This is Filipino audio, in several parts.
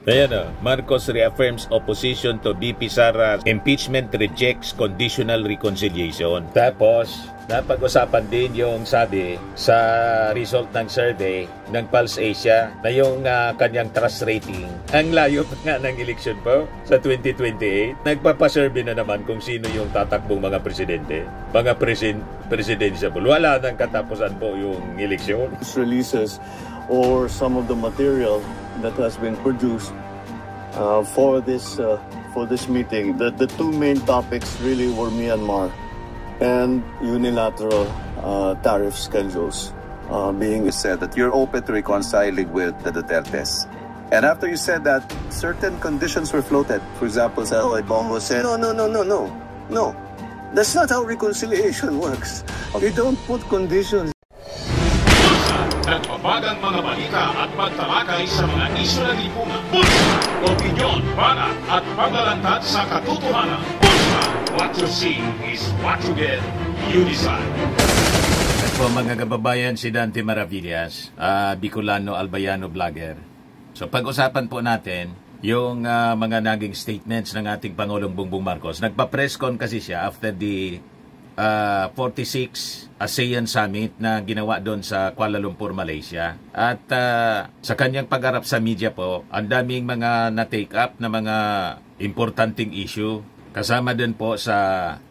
Ayan o, Marcos reaffirms opposition to VP Sara's impeachment, rejects conditional reconciliation. Tapos, napag-usapan din yung sabi sa result ng survey ng Pulse Asia na yung kanyang trust rating. Ang layo pa nga ng eleksyon po sa 2028. Nagpapasurvey na naman kung sino yung tatakbong mga presidente, mga presidentiable. Wala nang katapusan po yung eleksyon. Releases or some of the material that has been produced for this meeting. The two main topics really were Myanmar and unilateral tariff schedules. Being said that you're open to reconciling with the Dutertes. And after you said that, certain conditions were floated. For example, Salay Bongo said, No. That's not how reconciliation works. You don't put conditions. Nagpapagang mga balita at pagtalakay sa mga isyu na lipungan. Bulsa! Opinyon, banat at paglalantad sa katotohanan. Bulsa! What you see is what you get. You decide. At po mga kababayan, si Dante Maravillas, Bicolano Albayano vlogger. So pag-usapan po natin yung mga naging statements ng ating Pangulong Bongbong Marcos. Nagpa-press con kasi siya after the 46 ASEAN Summit na ginawa doon sa Kuala Lumpur, Malaysia. At sa kanyang pagharap sa media po, ang daming mga na-take up na mga importanteng issue. Kasama din po sa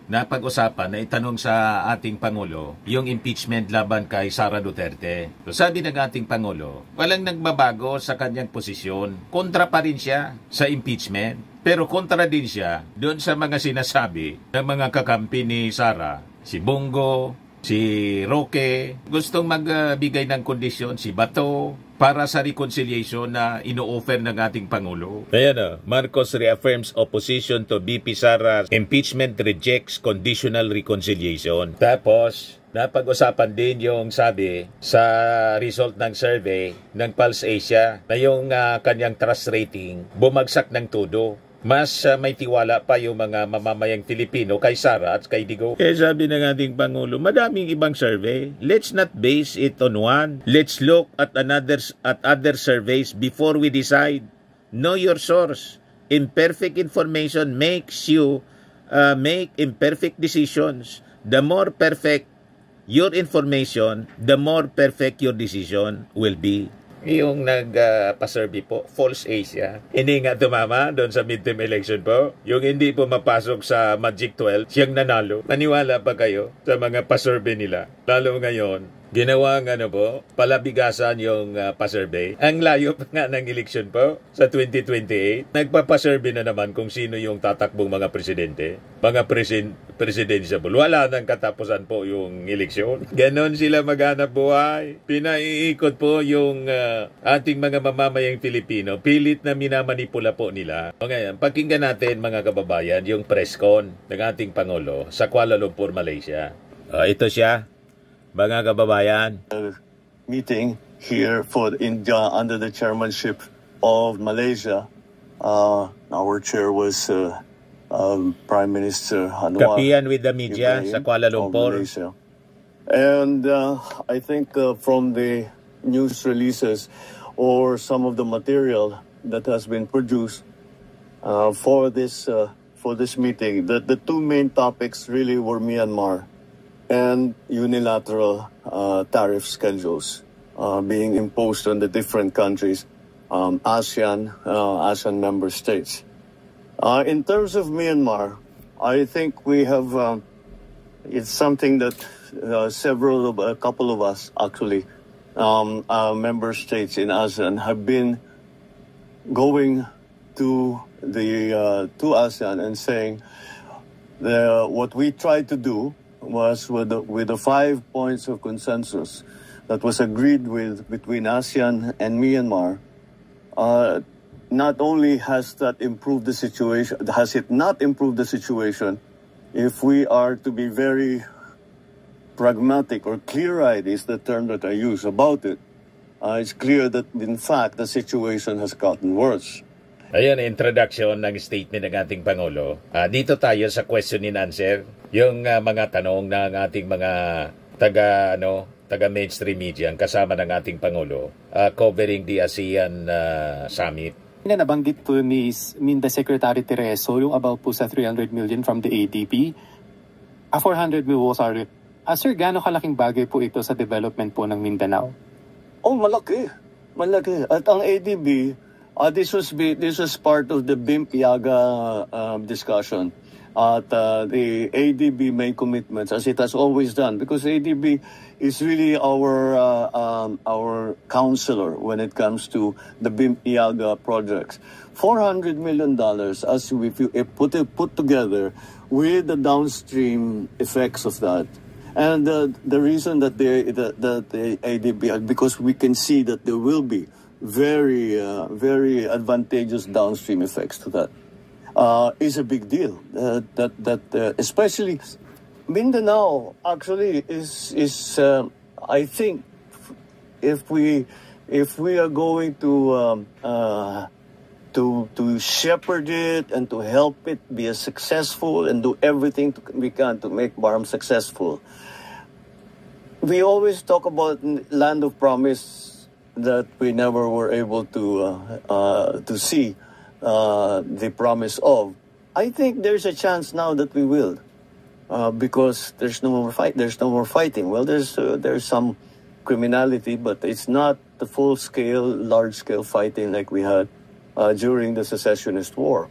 napag-usapan na itanong sa ating Pangulo yung impeachment laban kay Sara Duterte. So sabi ng ating Pangulo, walang nagbabago sa kanyang posisyon. Kontra pa rin siya sa impeachment. Pero kontra din siya doon sa mga sinasabi ng mga kakampi ni Sara. Si Bongo, si Roque, gustong magbigay ng kondisyon, si Bato, para sa reconciliation na ino-offer ng ating Pangulo. Ayan o, Marcos reaffirms opposition to VP Sara's impeachment, rejects conditional reconciliation. Tapos, napag-usapan din yung sabi sa result ng survey ng Pulse Asia na yung kanyang trust rating bumagsak ng todo. Mas may tiwala pa yung mga mamamayang Filipino kay Sara at kay Digo. Kaya sabi ng ating Pangulo, madaming ibang survey. Let's not base it on one. Let's look at other surveys before we decide. Know your source. Imperfect information makes you make imperfect decisions. The more perfect your information, the more perfect your decision will be. Yung nagpa-survey po, False Asia. Hindi nga tumama doon sa midterm election po. Yung hindi po mapasok sa Magic 12, siyang nanalo. Maniwala pa kayo sa mga pa-survey nila. Lalo ngayon, ginawang palabigasan yung pa-survey. Ang layo pa nga ng eleksyon po sa 2028. Nagpapa-survey na naman kung sino yung tatakbong mga presidente, mga presidentiable. Wala nang katapusan po yung eleksyon. Ganon sila maghanap buhay. Pinaiikot po yung ating mga mamamayang Filipino. Pilit na minamanipula po nila. O ngayon, pakinggan natin mga kababayan yung press con ng ating Pangulo sa Kuala Lumpur, Malaysia. Ito siya. Mga kababayan, meeting here for India under the chairmanship of Malaysia. Our chair was Prime Minister Anwar kapiyan with the media Ibrahim sa Kuala Lumpur. And I think from the news releases or some of the material that has been produced for this meeting, the two main topics really were Myanmar and unilateral tariff schedules being imposed on the different countries, ASEAN member states. In terms of Myanmar, I think we have, it's something that a couple of us actually, member states in ASEAN have been going to ASEAN and saying what we tried to do was with the 5 points of consensus that was agreed with between ASEAN and Myanmar. Not only has that improved the situation, has it not improved the situation, if we are to be very pragmatic or clear-eyed is the term that I use about it, it's clear that in fact the situation has gotten worse. Ayan, introduction ng statement ng ating Pangulo. Dito tayo sa question and answer. Yung mga tanong ng ating mga taga mainstream media kasama ng ating Pangulo covering the ASEAN Summit. Nabanggit po ni Minda Secretary Tereso yung about po sa 300 million from the ADB. 400 million, sorry. Sir, gaano kalaking bagay po ito sa development po ng Mindanao? Oh, malaki. Malaki. At ang ADB, this was part of the BIMP-YAGA discussion. At the ADB made commitments, as it has always done, because ADB is really our counselor when it comes to the BIMP-YAGA projects. $400 million as we put together with the downstream effects of that. And the reason that the ADB, because we can see that there will be very advantageous downstream effects to that. Is a big deal. Especially Mindanao actually is I think if we are going to shepherd it and to help it be as successful and do everything we can to make BARM successful. We always talk about land of promise that we never were able to see. The promise of. I think there's a chance now that we will, because there's no more fight. There's no more fighting. Well, there's some criminality, but it's not the full-scale, large-scale fighting like we had during the Secessionist War.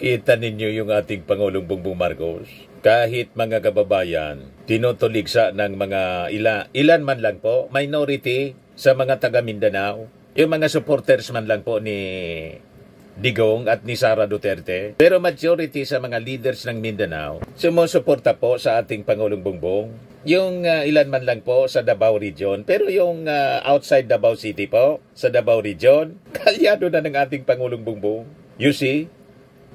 Kita ninyo yung ating Pangulong Bongbong Marcos. Kahit mga kababayan, tinutuligsa ng mga ilan man lang po, minority sa mga taga Mindanao. Yung mga supporters man lang po ni Digong at ni Sara Duterte. Pero majority sa mga leaders ng Mindanao, sumusuporta po sa ating Pangulong Bongbong. Yung ilan man lang po sa Davao Region. Pero yung outside Davao City po, sa Davao Region, kalyado na ng ating Pangulong Bongbong. You see?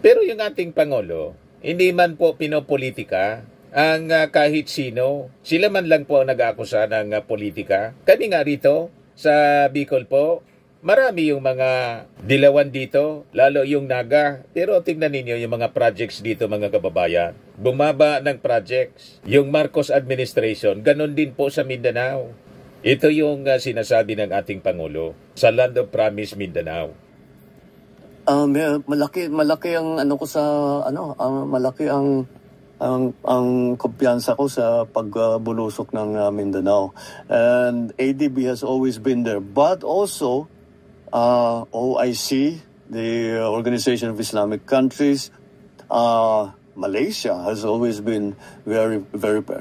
Pero yung ating Pangulo, hindi man po pinopolitika ang kahit sino. Sila man lang po nag-aakusa ng politika. Kami nga rito, sa Bicol po, marami yung mga dilawan dito, lalo yung Naga. Pero tingnan ninyo yung mga projects dito, mga kababayan. Bumaba ng projects. Yung Marcos administration, ganun din po sa Mindanao. Ito yung sinasabi ng ating Pangulo sa Land of Promise, Mindanao. Malaki ang malaki ang kumpiyansa ko sa pagbulusok ng Mindanao. And ADB has always been there. But also, OIC, the Organization of Islamic Countries, Malaysia has always been very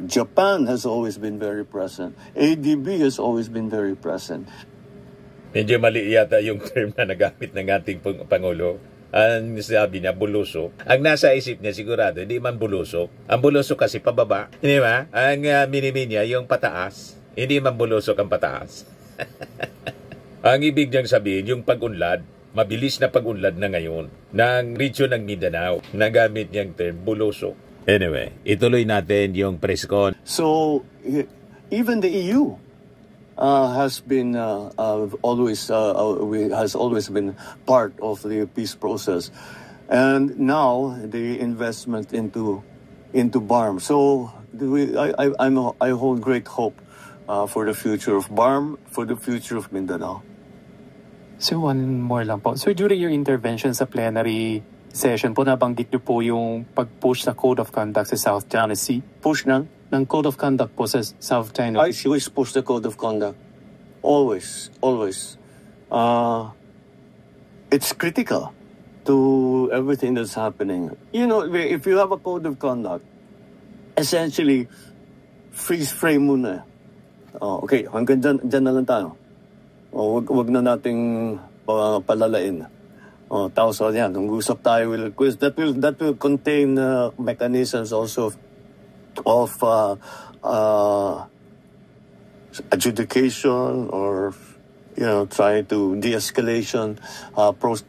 Japan has always been very present. ADB has always been very present. Medyo mali yata yung term na nagamit ng ating Pangulo. Ang sabi niya, bulusok. Ang nasa isip niya sigurado, hindi man bulusok. Ang bulusok kasi pababa. Hindi ba? Ang minimi niya, yung pataas. Hindi man bulusok ang pataas. Ang ibig niyang sabihin, yung pag-unlad, mabilis na pag-unlad na ngayon ng region ng Mindanao. Nagamit niyang term, bulusok. Anyway, ituloy natin yung press con. So, even the EU has always been part of the peace process, and now the investment into BARM. So I hold great hope for the future of BARM, for the future of Mindanao. So one more lang po. So during your intervention sa plenary session po, nabanggit niyo po yung pag-push sa Code of Conduct sa South China Sea. Push ng Code of Conduct po sa South China Sea. I always push the Code of Conduct. Always. It's critical to everything that's happening. You know, if you have a Code of Conduct, essentially, freeze frame muna. Okay, hanggang dyan na lang tayo. Wag na nating palalain. Tapos yan, kung usap tayo, that will contain mechanisms also of adjudication or trying to de-escalation process.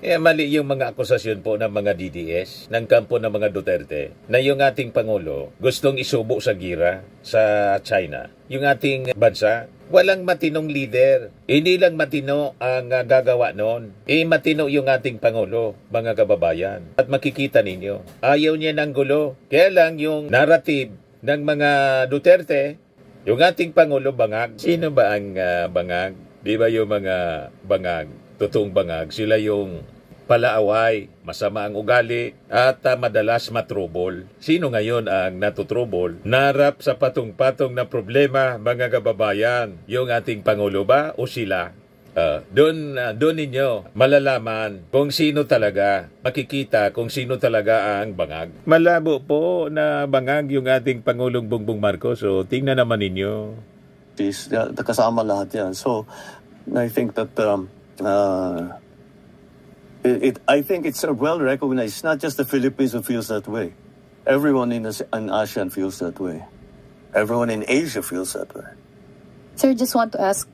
Mali yung mga akusasyon po ng mga DDS, ng kampo ng mga Duterte, na yung ating Pangulo gustong isubo sa gira sa China. Yung ating bansa, walang matinong leader. Hindi lang matino ang gagawa noon. Matino yung ating Pangulo, mga kababayan. At makikita ninyo, ayaw niya ng gulo. Kaya lang yung narrative ng mga Duterte, yung ating Pangulo bangag. Sino ba ang bangag? Di ba yung mga bangag? totoong bangag, sila yung palaaway, masama ang ugali, at madalas matrubol. Sino ngayon ang natutrubol? Narap sa patong-patong na problema, mga kababayan, yung ating Pangulo ba o sila? Doon ninyo malalaman kung sino talaga, makikita kung sino talaga ang bangag. Malabo po na bangag yung ating Pangulong Bongbong Marcos, so tingnan naman ninyo. Kasama lahat yan. So, I think that I think it's well recognized. It's not just the Philippines who feels that way. Everyone in ASEAN feels that way. Everyone in Asia feels that way. Sir, just want to ask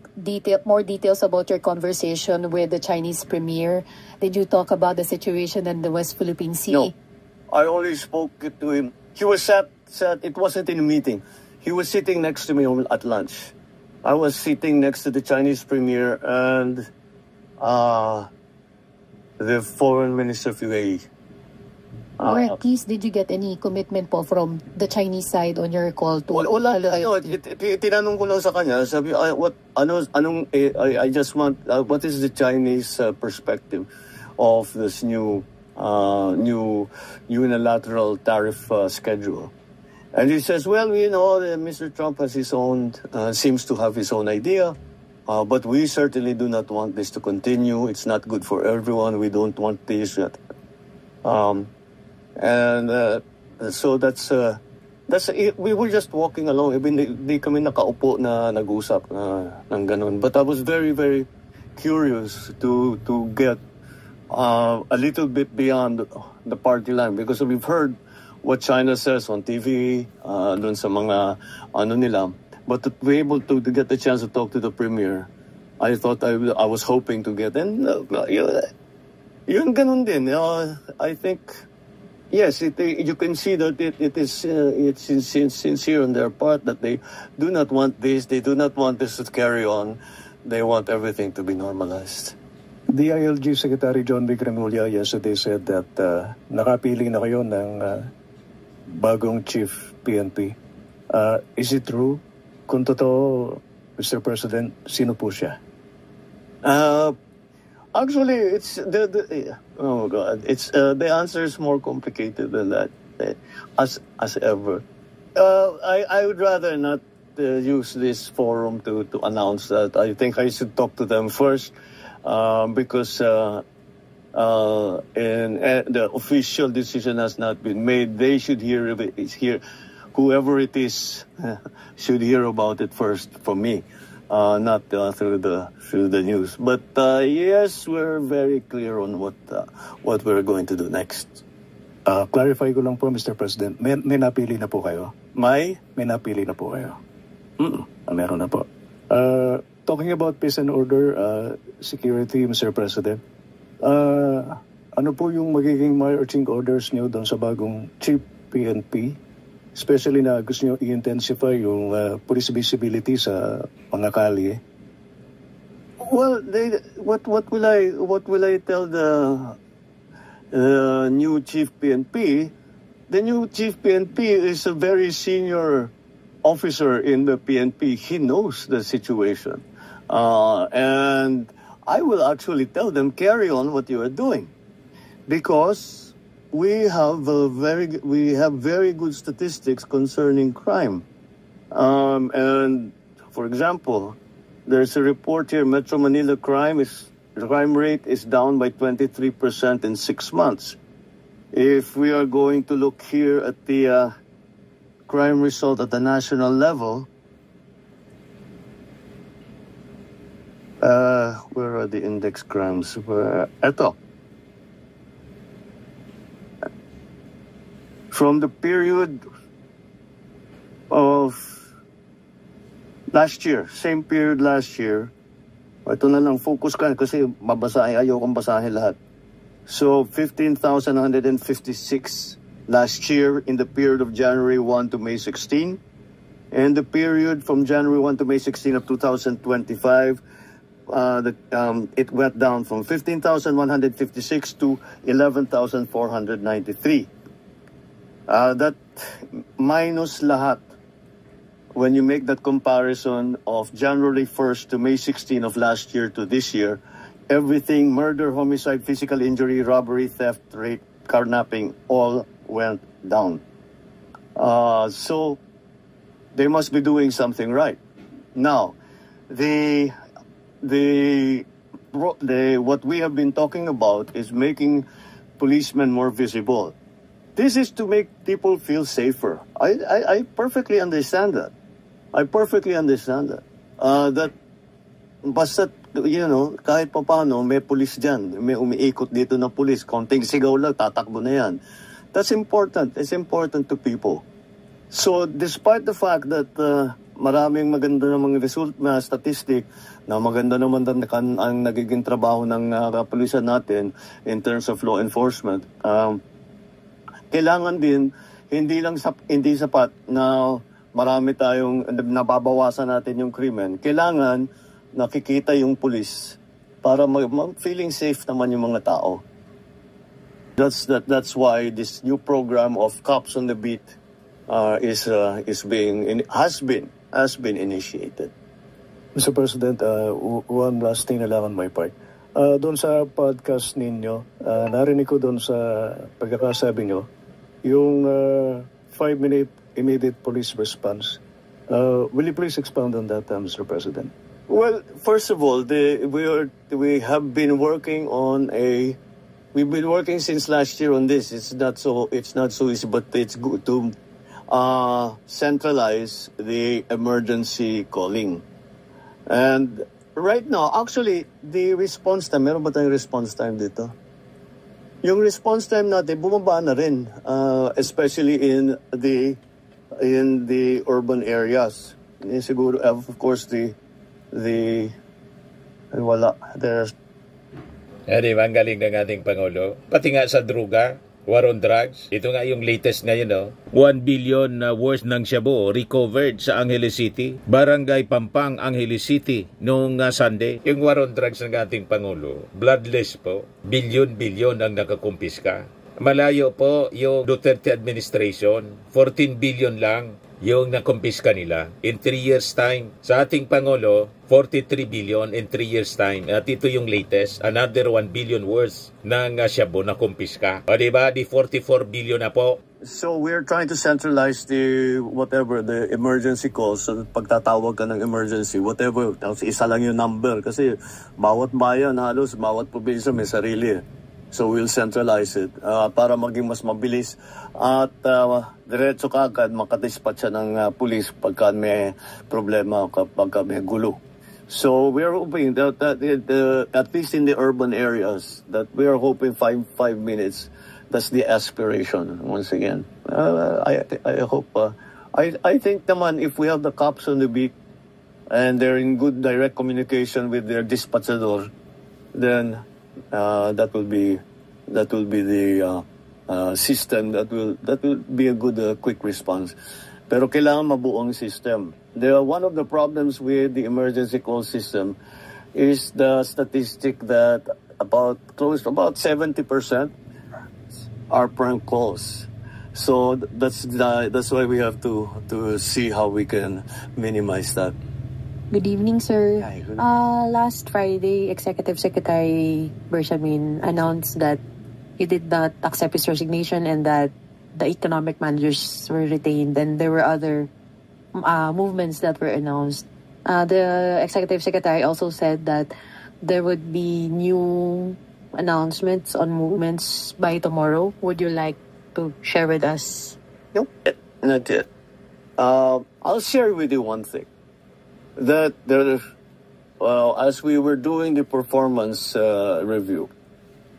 more details about your conversation with the Chinese premier. Did you talk about the situation in the West Philippine Sea? No, I only spoke to him. He was sat. It wasn't in a meeting. He was sitting next to me at lunch. I was sitting next to the Chinese premier and the foreign minister of UAE. Or at least did you get any commitment po from the Chinese side on your call to? Wala. Tinanong ko lang sa kanya, sabi, I just want, what is the Chinese perspective of this new unilateral tariff schedule? And he says, well, you know, Mr. Trump has his own, seems to have his own idea, but we certainly do not want this to continue. It's not good for everyone. We don't want this. So that's we were just walking along. Di kami nakaupo na nag-usap ng ganun. But I was very, very curious to get a little bit beyond the party line, because we've heard what China says on TV, dun sa mga nila. But to be able to get the chance to talk to the premier, I thought I was hoping to get. And yun ganun din. I think. Yes, you can see that it's sincere on their part that they do not want this. They do not want this to carry on. They want everything to be normalized. DILG Secretary John V. Cremulya yesterday said that nakapili na kayo ng bagong chief PNP. Is it true? Kung totoo, Mr. President, sino po siya? Actually, it's oh God, it's the answer is more complicated than that, as ever. I would rather not use this forum to announce that. I think I should talk to them first, because the official decision has not been made. They should hear whoever it is should hear about it first from me. Not through the news, but yes, we're very clear on what we're going to do next. Clarify ko lang po, Mr. President, may napili na po kayo? May napili na po kayo? Meron na po. Talking about peace and order, security, Mr. President, ano po yung magiging marching orders niyo doon sa bagong chief PNP? Especially na gusto nyo i-intensify yung police visibility sa mga kalye. Well, what will I tell the new chief PNP? The new chief PNP is a very senior officer in the PNP. He knows the situation, and I will actually tell them, carry on what you are doing, because we have very good statistics concerning crime, and for example, there's a report here: Metro Manila crime rate is down by 23% in 6 months. If we are going to look here at the crime result at the national level, where are the index crimes? Eto. From the period of last year, same period last year, ito na lang, focus ka kasi ayokong basahin lahat. So, 15,156 last year in the period of January 1 to May 16. And the period from January 1 to May 16 of 2025, it went down from 15,156 to 11,493. That minus lahat, when you make that comparison of January 1st to May 16 of last year to this year, everything, murder, homicide, physical injury, robbery, theft, rape, carnapping, all went down. So they must be doing something right. Now, what we have been talking about is making policemen more visible. This is to make people feel safer. I perfectly understand that. That basta, kahit papano, may police dyan. May umiikot dito na police. Konting sigaw lang, tatakbo na yan. That's important. It's important to people. So, despite the fact that maraming maganda namang result na statistic, na maganda naman ang nagiging trabaho ng kapulisan natin in terms of law enforcement, kailangan din, hindi sapat na marami tayong nababawasan natin yung krimen. Kailangan nakikita yung pulis para feeling safe naman yung mga tao. That's why this new program of Cops on the Beat has been initiated. Mr. President, one last thing na lang on my part. Doon sa podcast ninyo, narinig ko doon sa pagkakasabi nyo, yung 5-minute immediate police response. Will you please expound on that, Mr. President? Well, first of all, we have been working we've been working since last year on this. It's not so easy, but it's good to centralize the emergency calling. And right now, actually, the response time, meron ba tayong response time dito? Yung response time natin, bumaba na rin, especially in the urban areas. Siguro, of course, there's... Ang galing ng ating Pangulo. Pati nga sa druga, war on drugs. Ito nga yung latest ngayon, 1 billion worth ng shabu recovered sa Angeles City. Barangay Pampang, Angeles City, noong Sunday. Yung war on drugs ng ating Pangulo, bloodless po. Bilyon ang nakakumpiska. Malayo po yung Duterte administration, 14 billion lang yung nakumpiska nila. In 3 years time, sa ating Pangulo, 43 billion in 3 years time. At ito yung latest, another 1 billion worth ng shabu na kumpiska. O diba, di 44 billion na po. So we're trying to centralize the emergency calls. So pagtatawag ka ng emergency, whatever, isa lang yung number. Kasi bawat bayan, halos bawat probinsya may sarili. So we'll centralize it para maging mas mabilis at diretso kaagad makadispatch siya ng police pagka may problema, pagka may gulo. So we're hoping that at least in the urban areas, that we are hoping 5 minutes. That's the aspiration once again. I hope. I think naman if we have the cops on the beat and they're in good direct communication with their dispatchador, then that will be the system that will be a good quick response. Pero kailangan mabuong system. One of the problems with the emergency call system is the statistic that about 70% are prank calls. So that's why we have to see how we can minimize that. Good evening, sir. Hi, good Last Friday, Executive Secretary Bersamin announced that he did not accept his resignation and that the economic managers were retained, and there were other movements that were announced. The Executive Secretary also said that there would be new announcements on movements by tomorrow. Would you like to share with us? Nope, not yet. I'll share with you one thing. That as we were doing the performance review,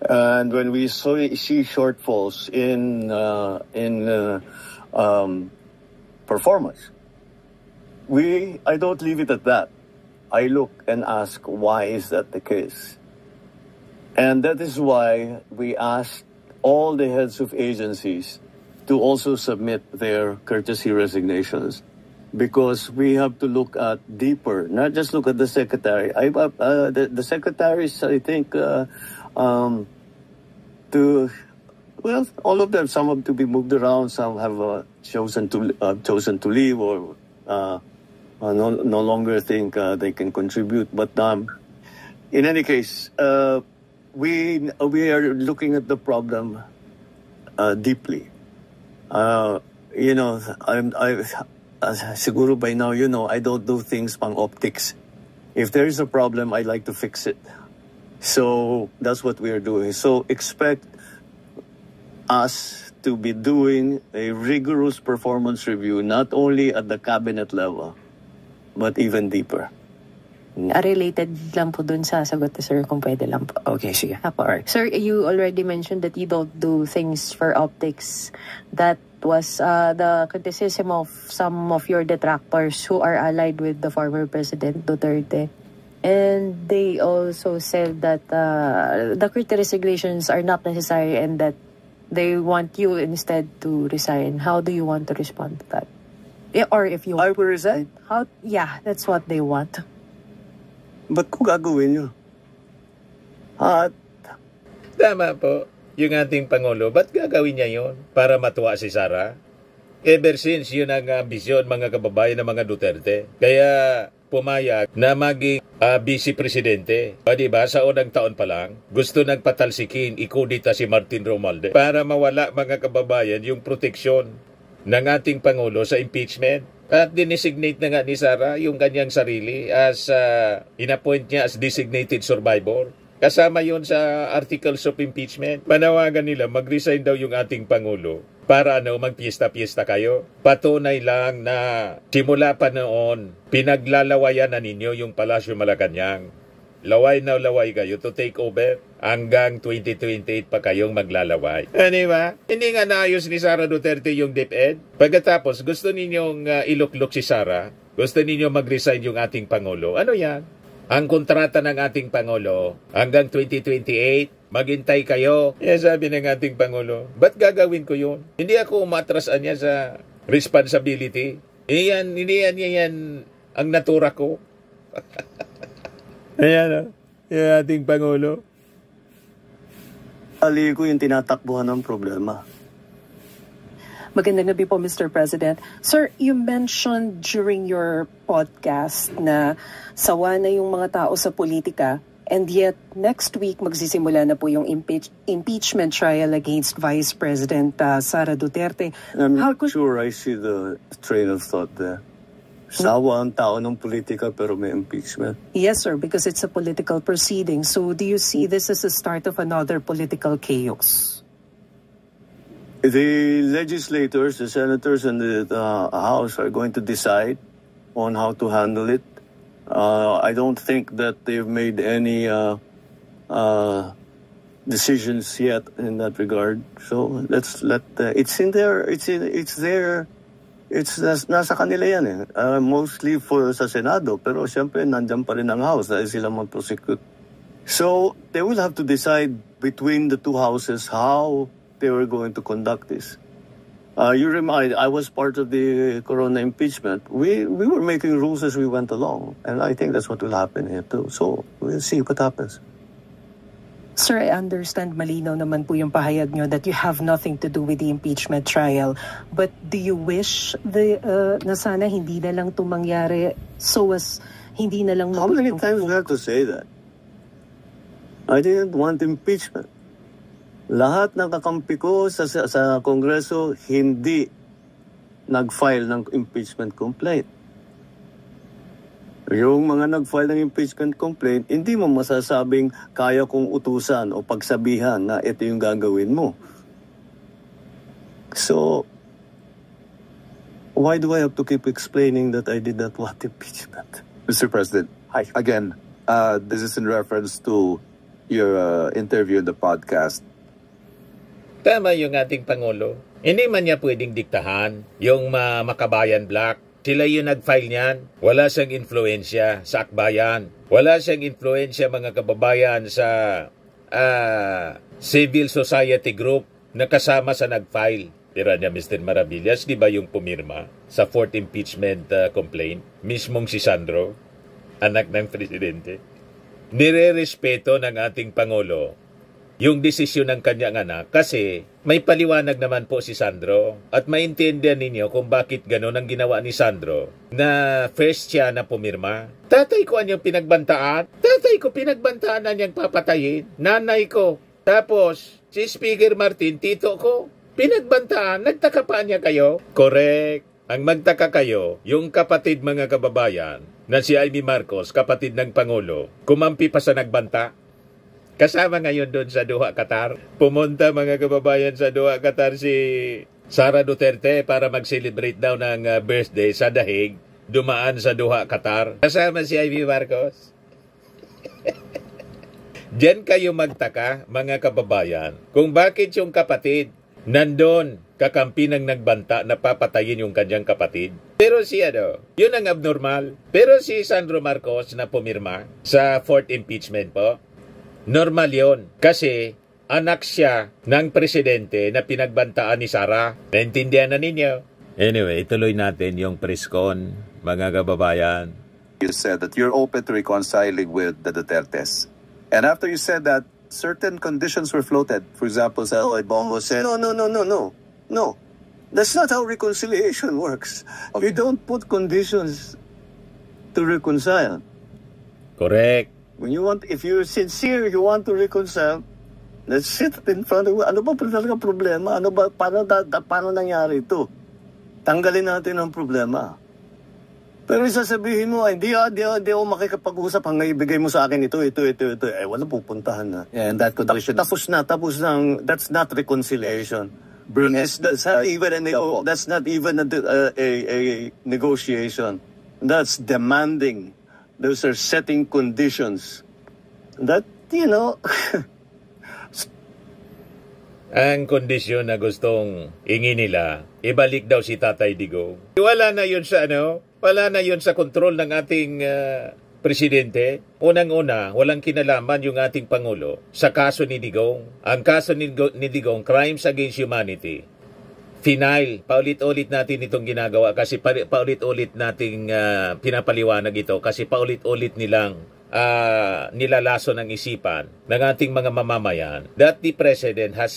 and when we see shortfalls in performance, I don't leave it at that. I look and ask, why is that the case? And that is why we asked all the heads of agencies to also submit their courtesy resignations. Because we have to look at deeper, not just look at the secretary. The secretaries, I think, all of them. Some have to be moved around. Some have chosen to leave or no longer think they can contribute. But In any case, we are looking at the problem deeply. Siguro by now, I don't do things pang optics. If there is a problem, I like to fix it. So that's what we are doing. So expect us to be doing a rigorous performance review, not only at the cabinet level, but even deeper. Related lang po dun sa sagot, sir, kung pwede lang po. Okay, sige. Alright. Sir, you already mentioned that you don't do things for optics. That was the criticism of some of your detractors who are allied with the former President Duterte. And they also said that the critical resignations are not necessary and that they want you instead to resign. How do you want to respond to that? Or if you... I will resign? Yeah, that's what they want. Ba't ko gagawin yun? Tama po. Yung ating Pangulo, ba't gagawin niya yon? Para matuwa si Sara? Ever since, yun ang ambisyon mga kababayan ng mga Duterte. Kaya pumayag na maging vice presidente. Diba, sa unang taon pa lang, gusto nagpatalsikin, ikudita si Martin Romualdez para mawala mga kababayan yung proteksyon ng ating Pangulo sa impeachment. At dinesignate na nga ni Sara yung kanyang sarili as inappoint niya as designated survivor. Kasama yon sa articles of impeachment. Panawagan nila, mag-resign daw yung ating Pangulo para magpiesta-piesta kayo. Patunay lang na simula pa noon, pinaglalawayan na ninyo yung Palasyo Malacanang. Laway na laway kayo to take over hanggang 2028 pa kayong maglalaway. Diba? Hindi nga naayos ni Sara Duterte yung DepEd. Pagkatapos, gusto ninyong iluklok si Sara. Gusto ninyong mag-resign yung ating Pangulo. Ano yan? Ang kontrata ng ating Pangulo hanggang 2028, maghintay kayo. Sabi ng ating Pangulo, ba't gagawin ko yun? Hindi ako umatrasan niya sa responsibility. Hindi yan ang natura ko. Ayan yung ating Pangulo. Ali ko yung tinatakbuhan ng problema. Magandang gabi po, Mr. President. Sir, you mentioned during your podcast na sawa na yung mga tao sa politika, and yet next week magsisimula na po yung impeachment trial against Vice President Sara Duterte. I'm not sure I see the train of thought there. Sawa ang tao ng politika pero may impeachment. Yes, sir, because it's a political proceeding. So do you see this as a start of another political chaos? The legislators, the senators, and the House are going to decide on how to handle it. I don't think that they've made any decisions yet in that regard. So let's let it's in there. It's there. It's nasa kanila yan eh. Mostly sa Senado, pero siyempre nandiyan pa rin ang House dahil sila mag-prosecute. So they will have to decide between the two houses how they were going to conduct this. I was part of the Corona impeachment. We were making rules as we went along, and I think that's what will happen here too. So we'll see what happens. Sir, I understand malinaw naman po yung pahayag nyo that you have nothing to do with the impeachment trial. But do you wish na sana hindi na lang ito mangyari so as hindi na lang... How many times do we have to say that? I didn't want impeachment. Lahat ng kakampi ko sa Kongreso hindi nag-file ng impeachment complaint. Yung mga nag-file ng impeachment complaint, hindi mo masasabing kaya kong utusan o pagsabihan na ito yung gagawin mo. So, why do I have to keep explaining that I did not want impeachment? Mr. President, hi. Again, this is in reference to your interview in the podcast. Tama yung ating Pangulo. Hindi man niya pwedeng diktahan yung Makabayan Black. Sila yung nag-file niyan. Wala siyang influensya sa akbayan. Wala siyang influensya mga kababayan sa civil society group na kasama sa nag-file. Tira niya Mr. Maravillas, di ba yung pumirma sa fourth impeachment complaint? Mismong si Sandro, anak ng presidente. Nire-respeto ng ating Pangulo yung desisyon ng kanyang anak kasi may paliwanag naman po si Sandro at maintindihan ninyo kung bakit gano'n ang ginawa ni Sandro na first siya na pumirma. Tatay ko anyang pinagbantaan. Tatay ko pinagbantaan na niyang papatayin. Nanay ko. Tapos si Speaker Martin, tito ko, pinagbantaan. Nagtaka pa niya kayo? Correct. Ang magtaka kayo, yung kapatid mga kababayan na si Amy Marcos, kapatid ng Pangulo, kumampi pa sa nagbanta. Kasama ngayon doon sa Doha, Qatar. Pumunta mga kababayan sa Doha, Qatar si Sara Duterte para mag-celebrate daw ng birthday sa Dahig. Dumaan sa Doha, Qatar. Kasama si Amy Marcos. Diyan kayo magtaka mga kababayan kung bakit yung kapatid nandun kakampi ng nagbanta na papatayin yung kanyang kapatid. Pero si yun ang abnormal. Pero si Sandro Marcos na pumirma sa fourth impeachment po, normal yun. Kasi anak siya ng presidente na pinagbantaan ni Sara. Naintindihan na ninyo? Anyway, ituloy natin yung press con, mga kababayan. You said that you're open to reconciling with the Dutertes. And after you said that, certain conditions were floated. For example, Lloyd Bongo said, No. That's not how reconciliation works. You don't put conditions to reconcile. Correct. If you're sincere, you want to reconcile, let's sit in front of, ano ba talaga problema? Paano nangyari ito? Tanggalin natin ang problema. Pero sasabihin mo, hindi ako makikipag-usap hanggang ibigay mo sa akin ito. Wala pupuntahan na. And that condition. Tapos na. That's not reconciliation. That's not even a negotiation. That's demanding. Those are setting conditions. That, Ang kondisyon na gustong ingin nila, ibalik daw si Tatay Digong. Wala na yun sa kontrol ng ating presidente. Unang-una, walang kinalaman yung ating Pangulo sa kaso ni Digong. Ang kaso ni Digong, Crimes Against Humanity. Final, paulit-ulit natin itong ginagawa kasi paulit-ulit nating pinapaliwanag ito kasi paulit-ulit nilang nilalaso ng isipan ng ating mga mamamayan that the President has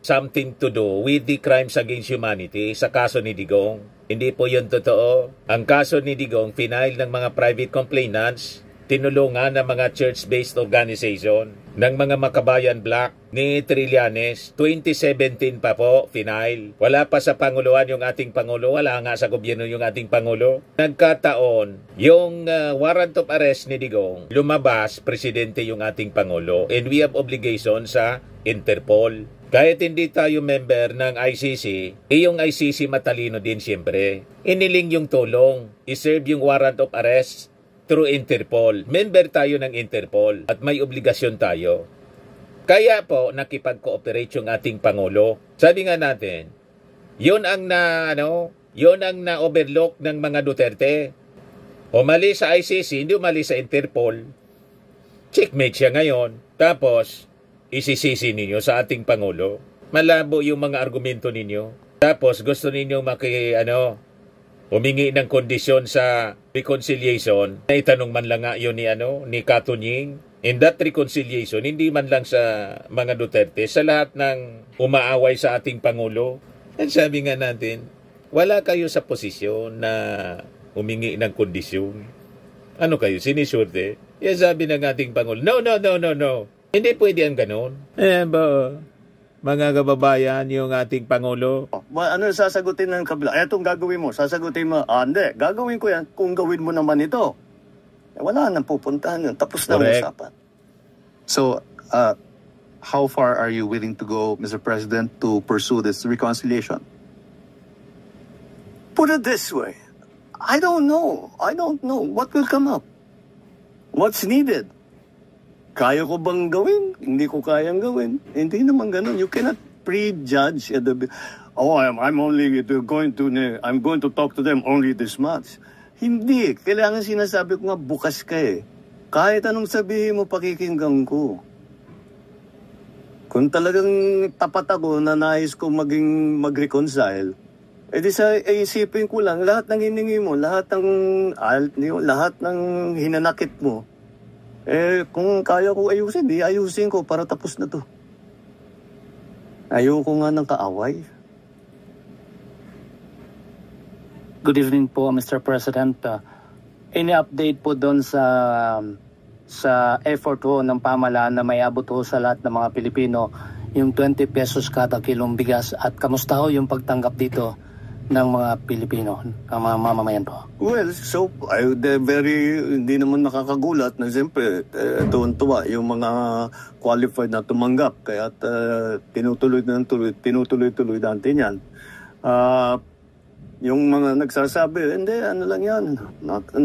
something to do with the crimes against humanity sa kaso ni Digong. Hindi po yun totoo. Ang kaso ni Digong, final ng mga private complainants, tinulungan ng mga church-based organization, ng mga Makabayan Black ni Trillanes. 2017 pa po, final. Wala pa sa Panguluan yung ating Pangulo. Wala nga sa gobyerno yung ating Pangulo. Nagkataon, yung warrant of arrest ni Digong, lumabas, presidente yung ating Pangulo. And we have obligation sa Interpol. Kahit hindi tayo member ng ICC, yung ICC matalino din siyempre. Iniling yung tulong, iserve yung warrant of arrest through Interpol. Member tayo ng Interpol at may obligasyon tayo. Kaya po nakipag-cooperate yung ating Pangulo. Sabi nga natin, yun ang na-overlook ng mga Duterte. Umali sa ICC, hindi umali sa Interpol. Checkmate siya ngayon. Tapos, isisisi ninyo sa ating Pangulo. Malabo yung mga argumento ninyo. Tapos, gusto ninyo humingi ng kondisyon sa reconciliation. Naitanong man lang nga yun ni Katunying. In that reconciliation, hindi man lang sa mga Duterte, sa lahat ng umaaway sa ating Pangulo. At sabi nga natin, wala kayo sa posisyon na humingi ng kondisyon. Ano kayo, sinisurte? Yan sabi ng ating Pangulo, no. Hindi pwede ang ganon. Mga kababayan, yung ating Pangulo. Ano sasagutin ng kabila? Etong gagawin mo, sasagutin mo, hindi, gagawin ko yan kung gawin mo naman ito. Wala nang pupuntahan yun. Tapos na ang usapan. So, how far are you willing to go, Mr. President, to pursue this reconciliation? Put it this way. I don't know what will come up. What's needed? Kaya ko bang gawin? Hindi ko kayang gawin. Hindi naman ganun. You cannot prejudge. I'm going to talk to them only this much. Hindi. Kailangan sinasabi ko nga, bukas ka eh. Kahit anong sabihin mo, pakikinggan ko. Kung talagang tapat ako na nais ko mag-reconcile, isipin ko lang, lahat ng hiningi mo, lahat ng hinanakit mo, kung kaya ko ayusin ko para tapos na to. Ayoko nga ng kaaway. Good evening po, Mr. President. Any update po doon sa effort ho ng pamahalaan na may abot ho sa lahat ng mga Pilipino yung 20 pesos kada kilong bigas, at kamusta ho yung pagtanggap dito ng mga Pilipino, ang mga mamamayan po? Well, so hindi naman nakakagulat na siyempre tuwan-tuwa yung mga qualified na tumanggap, kaya tinutuloy natin yan. Yung mga nagsasabi, hindi, ano lang yan,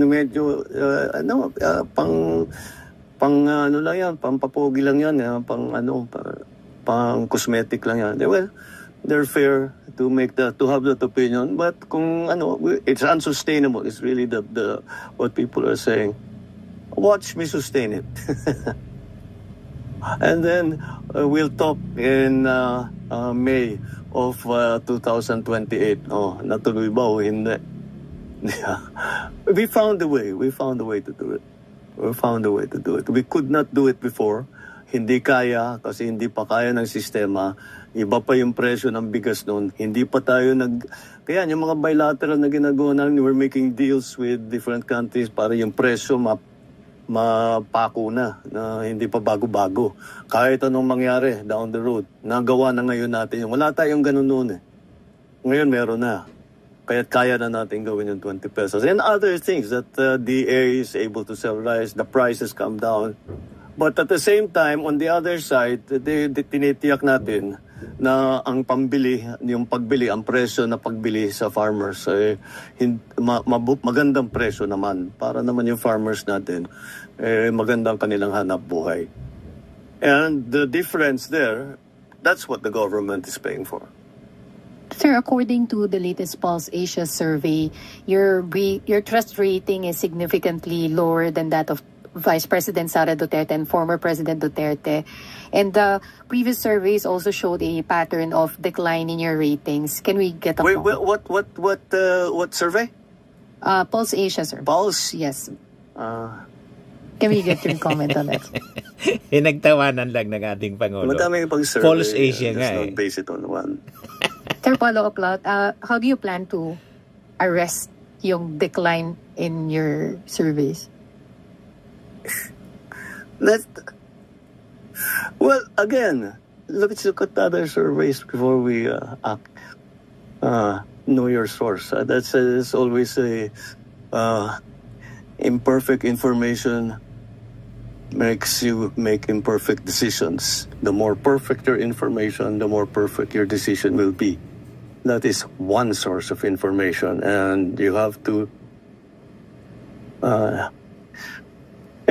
medyo, ano lang yan, pampapogi lang yan, pang cosmetic lang yan. Well, they're fair to have that opinion, but kung it's unsustainable. It's really the what people are saying. Watch me sustain it. And then we'll talk in May of 2028. Natuloy ba o hindi? We found a way to do it. We could not do it before. Hindi kaya kasi hindi pa kaya ng sistema. Iba pa yung presyo ng bigas noon. Hindi pa tayo kaya yung mga bilateral na ginagawa namin, we're making deals with different countries para yung presyo mapako na hindi pa bago-bago. Kahit anong mangyari down the road, nagawa na ngayon natin yung wala tayong ganun noon eh. Ngayon meron na. Kaya't kaya na natin gawin yung 20 pesos. And other things that DA is able to sell rice, the prices come down. But at the same time, on the other side, tinitiyak natin na ang ang presyo na pagbili sa farmers, magandang presyo naman. Para naman yung farmers natin, magandang kanilang hanap buhay. And the difference there, that's what the government is paying for. Sir, according to the latest Pulse Asia survey, your trust rating is significantly lower than that of Vice President Sara Duterte and former President Duterte. And the previous surveys also showed a pattern of decline in your ratings. Can we get a what survey? Pulse Asia, sir. Pulse? Yes. Can we get your comment on that? Nagtawanan lang ng ating Pangulo. Madami pang survey. Pulse Asia nga not base it on one. Sir, follow-up lang. How do you plan to arrest yung decline in your surveys? Well, again, let's look at other surveys before we act. Know your source. That's always imperfect information makes you make imperfect decisions. The more perfect your information, the more perfect your decision will be. That is one source of information, and you have to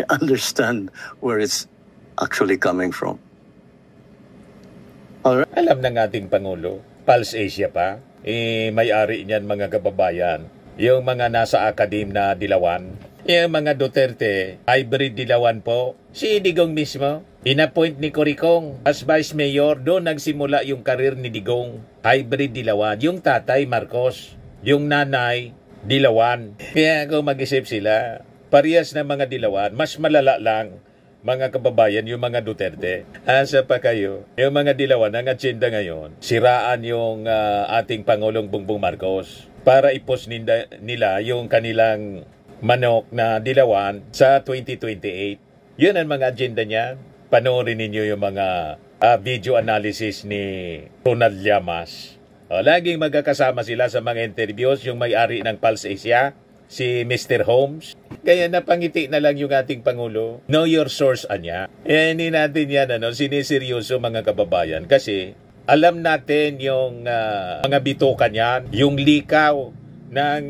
understand where it's actually coming from. Alright. Alam ng ating Pangulo, Pulse Asia pa, may-ari niyan mga kababayan, yung mga nasa academe na dilawan, yung mga Duterte, hybrid dilawan po, si Digong mismo, inappoint ni Coricong as Vice Mayor, doon nagsimula yung karir ni Digong, hybrid dilawan, yung tatay Marcos, yung nanay dilawan. Kaya kung mag-isip sila, parehas na mga dilawan, mas malala lang mga kababayan yung mga Duterte. Asa pa kayo? Yung mga dilawan, ang agenda ngayon, siraan yung ating Pangulong Bongbong Marcos para ipos nila yung kanilang manok na dilawan sa 2028. Yun ang mga agenda niya. Panoorin ninyo yung mga video analysis ni Ronald Llamas. Laging magkakasama sila sa mga interviews, yung may-ari ng Pulse Asia, si Mr. Holmes. Kaya napangiti na lang yung ating Pangulo. Know your source, anya. Hindi natin yan siniseryoso mga kababayan. Kasi alam natin yung mga bitukan yan, yung likaw ng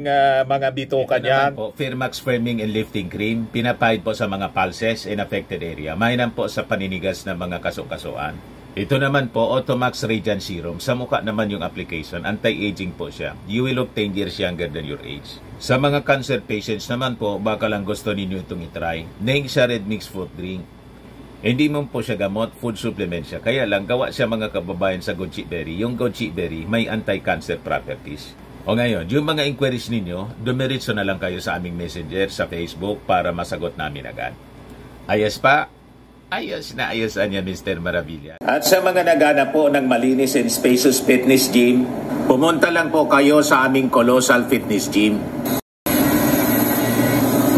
mga bitukan yan. Firmax Firming and Lifting Cream, pinapahid po sa mga pulses in affected area. Mainam po sa paninigas ng mga kaso-kasuan. Ito naman po, Automax Radiant Serum. Sa mukha naman yung application. Anti-aging po siya. You will look 10 years younger than your age. Sa mga cancer patients naman po, baka lang gusto ninyo itong itry. Neng siya Red Mix Fruit Drink. Hindi mo po siya gamot, food supplement siya. Kaya lang, gawa siya mga kababayan sa goji berry. Yung goji berry, may anti-cancer properties. O ngayon, yung mga inquiries ninyo, dumiritso na lang kayo sa aming messenger sa Facebook para masagot namin agad. Ayos pa? Ayos na ayosan niya, Mr. Maravilla. At sa mga naghanap po ng malinis and spacious fitness gym, pumunta lang po kayo sa aming Colossal Fitness Gym.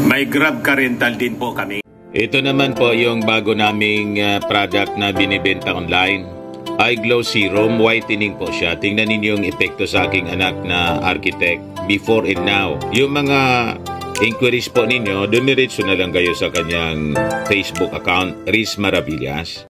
May Grab car rental din po kami. Ito naman po yung bago naming product na binibenta online. iGlow Serum Whitening po siya. Tingnan ninyo yung epekto sa aking anak na architect before and now. Yung mga inquiries po ninyo, dumiretso na lang kayo sa kanyang Facebook account, Riz Maravillas.